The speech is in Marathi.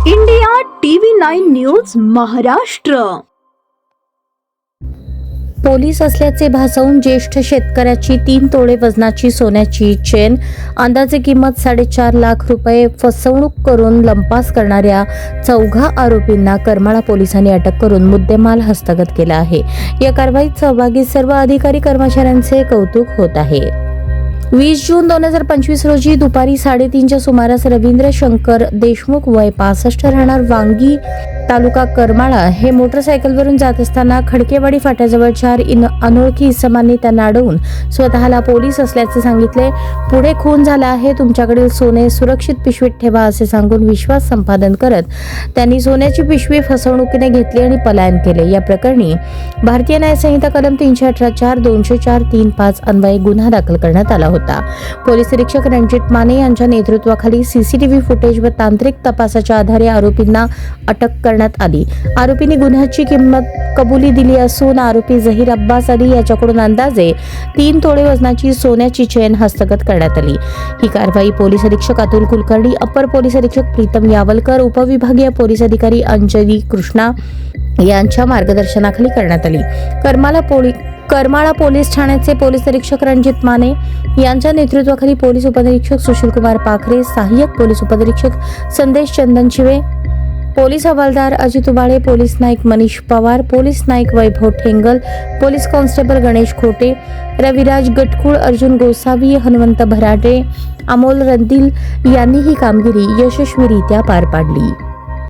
India TV 9 news Maharashtra. Police असल्याचे भासवून ज्येष्ठ शेतकऱ्याची 3 तोळे वजनाची सोन्याची चेन, अंदाजे किंमत 4.5 लाख रुपये फसवणूक करून लंपास करणाऱ्या 4 आरोपींना करमाळा पोलिसांनी अटक करून मुद्देमाल हस्तगत केला आहे. या कारवाईत सहभागी सर्व अधिकारी कर्मचाऱ्यांचे कौतुक होत आहे. 20 जून 2025 रोजी दुपारी 3:30च्या सुमारास रवींद्र शंकर देशमुख वय 65 राहणार वांगी तालुका करमाळा हे मोटरसायकलवरून जात असताना खडकेवाडी फाट्याजवळ 4 अनोळखी इसमांनी त्यांना अडवून स्वतःला पोलीस असल्याचे सांगितले. पुढे खून झाला आहे, तुमच्याकडील सोने सुरक्षित पिशवीत ठेवा असे सांगून विश्वास संपादन करत त्यांनी सोन्याची पिशवी फसवणुकीने घेतली आणि पलायन केले. या प्रकरणी भारतीय न्याय संहिता कलम 318 204 35 अन्वये गुन्हा दाखल करण्यात आला होता. पोलीस निरीक्षक रणजित माने यांच्या नेतृत्वाखाली सीसीटीव्ही फुटेज व तांत्रिक तपासाच्या आधारे आरोपींना अटक करण्यात आली. आरोपींनी गुन्ह्याची किंमत कबुली दिली असून आरोपी झहीर अब्बास अली याच्याकडून अंदाजे 3 तोळे वजनाची सोन्याची चेन हस्तगत करण्यात आली. ही कारवाई पोलीस अधीक्षक अतुल कुलकर्णी, अपर पोलीस अधीक्षक प्रीतम यावलकर, उपविभागीय पोलीस अधिकारी अंजली कृष्णा यांच्या मार्गदर्शनाखाली करण्यात आली. करमाळा पोलीस ठाण्याचे पोलीस निरीक्षक रणजित माने यांच्या नेतृत्वाखाली पोलीस उपनिरीक्षक सुशीलकुमार पाखरे, सहाय्यक पोलीस उपनिरीक्षक संदेश चंदनशिवे, पोलीस हवालदार अजित उबाळे, पोलीस नाईक मनीष पवार, पोलीस नाईक वैभव ठेंगल, पोलीस कॉन्स्टेबल गणेश खोटे, रविराज गटकुळ, अर्जुन गोसावी, हनुमंत भराटे, अमोल रंदील यांनी ही कामगिरी यशस्वीरित्या पार पाडली.